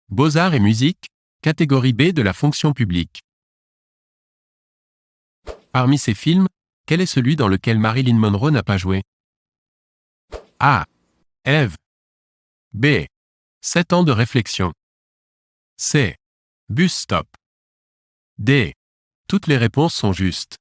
Beaux-arts et musique, catégorie B de la fonction publique. Parmi ces films, quel est celui dans lequel Marilyn Monroe n'a pas joué? A. Eve. B. 7 ans de réflexion. C. Bus Stop. D. Toutes les réponses sont justes.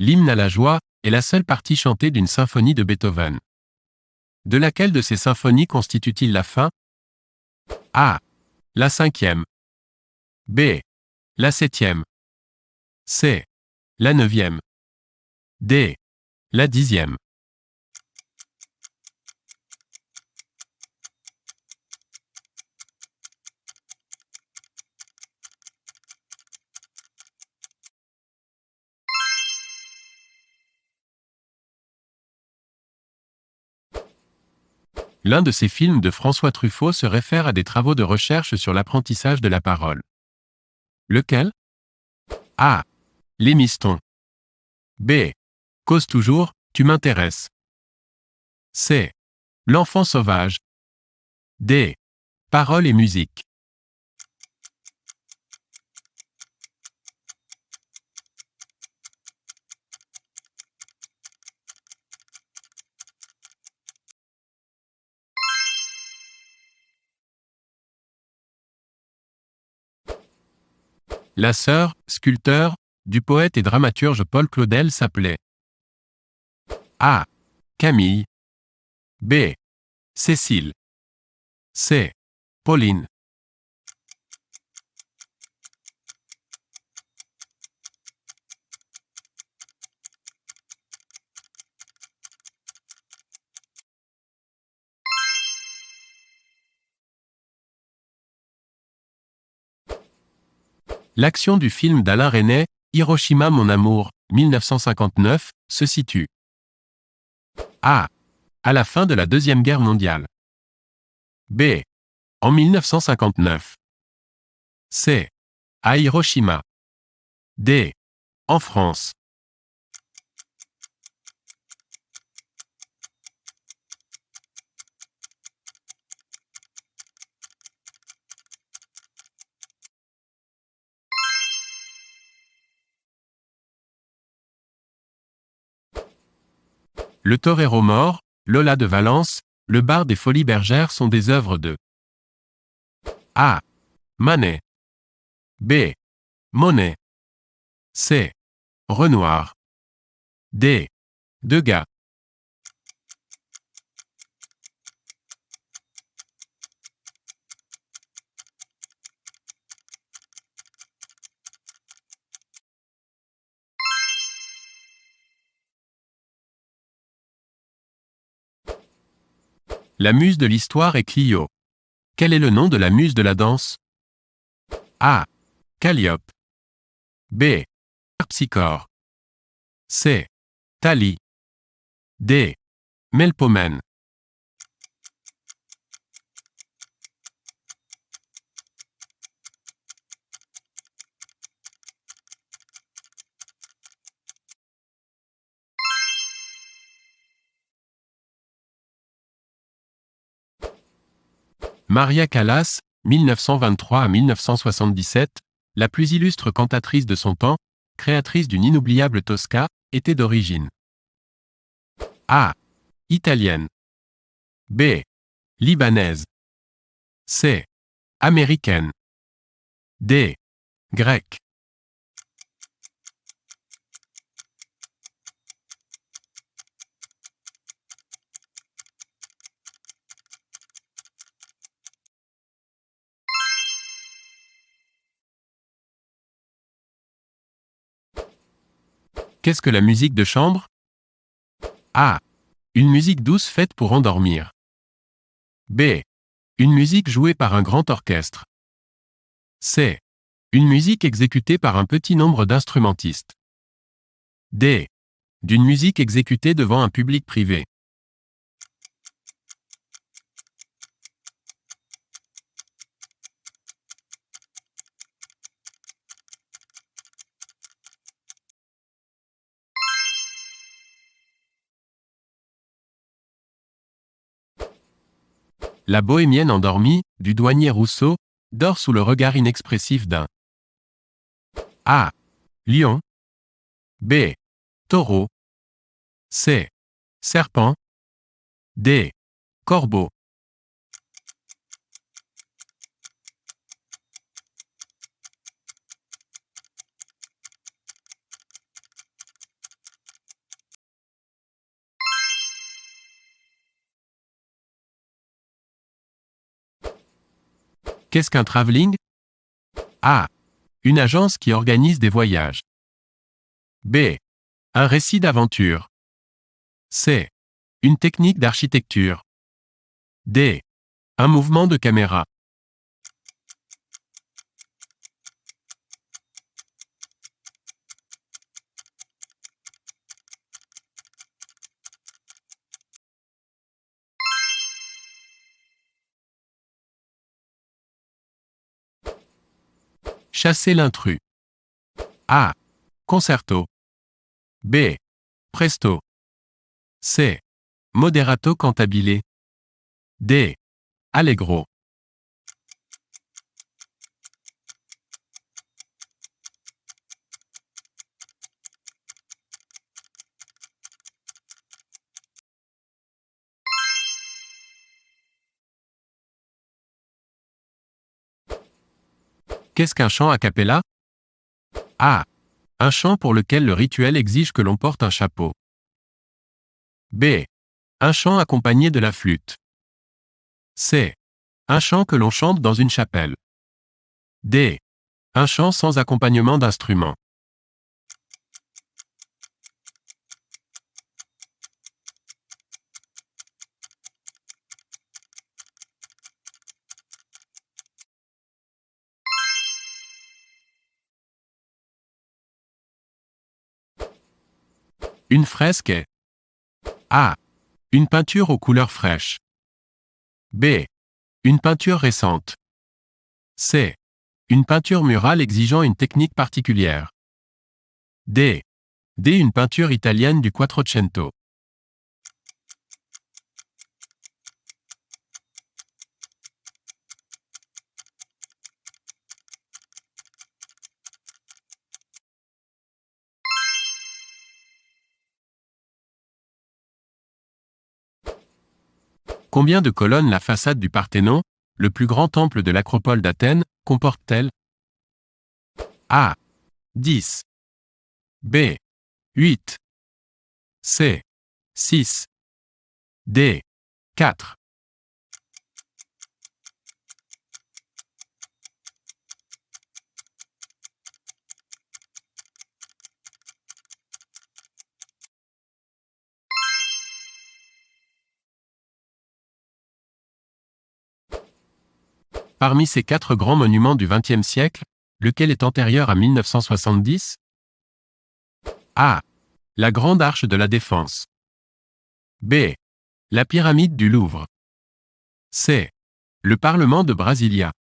L'hymne à la joie est la seule partie chantée d'une symphonie de Beethoven. De laquelle de ces symphonies constitue-t-il la fin? A. La 5e. B. La 7e. C. La 9e. D. La 10e. L'un de ces films de François Truffaut se réfère à des travaux de recherche sur l'apprentissage de la parole. Lequel? A. Les Mistons. B. Cause toujours, tu m'intéresses. C. L'enfant sauvage. D. Paroles et musique. La sœur, sculpteur, du poète et dramaturge Paul Claudel s'appelait A. Camille. B. Cécile. C. Pauline. L'action du film d'Alain Resnais, Hiroshima mon amour, 1959, se situe A. À la fin de la Deuxième Guerre mondiale. B. En 1959. C. À Hiroshima. D. En France. Le torero mort, Lola de Valence, le bar des Folies Bergères sont des œuvres de A. Manet. B. Monet. C. Renoir. D. Degas. La muse de l'histoire est Clio. Quel est le nom de la muse de la danse? A. Calliope. B. Terpsichore. C. Thalie. D. Melpomène. Maria Callas, 1923 à 1977, la plus illustre cantatrice de son temps, créatrice d'une inoubliable Tosca, était d'origine A. Italienne. B. Libanaise. C. Américaine. D. Grecque. Qu'est-ce que la musique de chambre? A. Une musique douce faite pour endormir. B. Une musique jouée par un grand orchestre. C. Une musique exécutée par un petit nombre d'instrumentistes. D. D'une musique exécutée devant un public privé. La bohémienne endormie, du douanier Rousseau, dort sous le regard inexpressif d'un A. Lion. B. Taureau. C. Serpent. D. Corbeau. Qu'est-ce qu'un travelling? A. Une agence qui organise des voyages. B. Un récit d'aventure. C. Une technique d'architecture. D. Un mouvement de caméra. Chasser l'intrus. A. Concerto. B. Presto. C. Moderato cantabile. D. Allegro. Qu'est-ce qu'un chant a cappella? A. Un chant pour lequel le rituel exige que l'on porte un chapeau. B. Un chant accompagné de la flûte. C. Un chant que l'on chante dans une chapelle. D. Un chant sans accompagnement d'instrument. Une fresque est A. Une peinture aux couleurs fraîches. B. Une peinture récente. C. Une peinture murale exigeant une technique particulière. D. Une peinture italienne du Quattrocento. Combien de colonnes la façade du Parthénon, le plus grand temple de l'acropole d'Athènes, comporte-t-elle? A. 10. B. 8. C. 6. D. 4. Parmi ces 4 grands monuments du XXe siècle, lequel est antérieur à 1970? A. La Grande Arche de la Défense. B. La pyramide du Louvre. C. Le Parlement de Brasilia.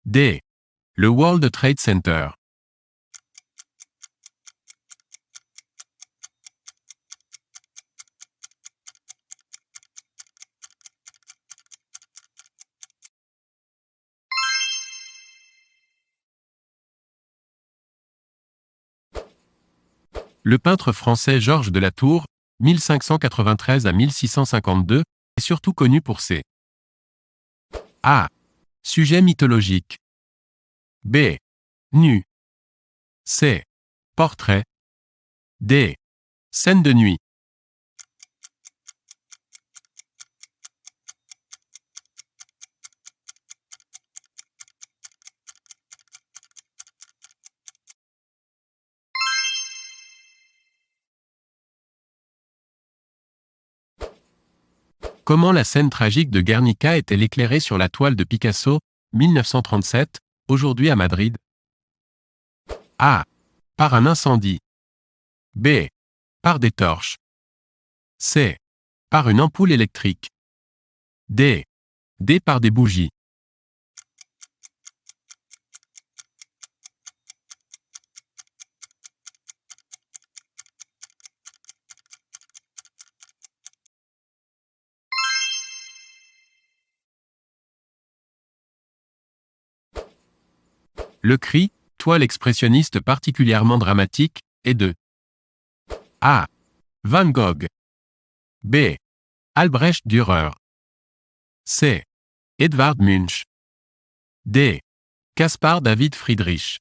D. Le World Trade Center. Le peintre français Georges de la Tour, 1593 à 1652, est surtout connu pour ses A. Sujets mythologiques. B. Nus. C. Portraits. D. Scènes de nuit. Comment la scène tragique de Guernica est-elle éclairée sur la toile de Picasso, 1937, aujourd'hui à Madrid? A. Par un incendie. B. Par des torches. C. Par une ampoule électrique. D. Par des bougies. Le Cri, toile expressionniste particulièrement dramatique, est de A. Van Gogh. B. Albrecht Dürer. C. Edvard Munch. D. Caspar David Friedrich.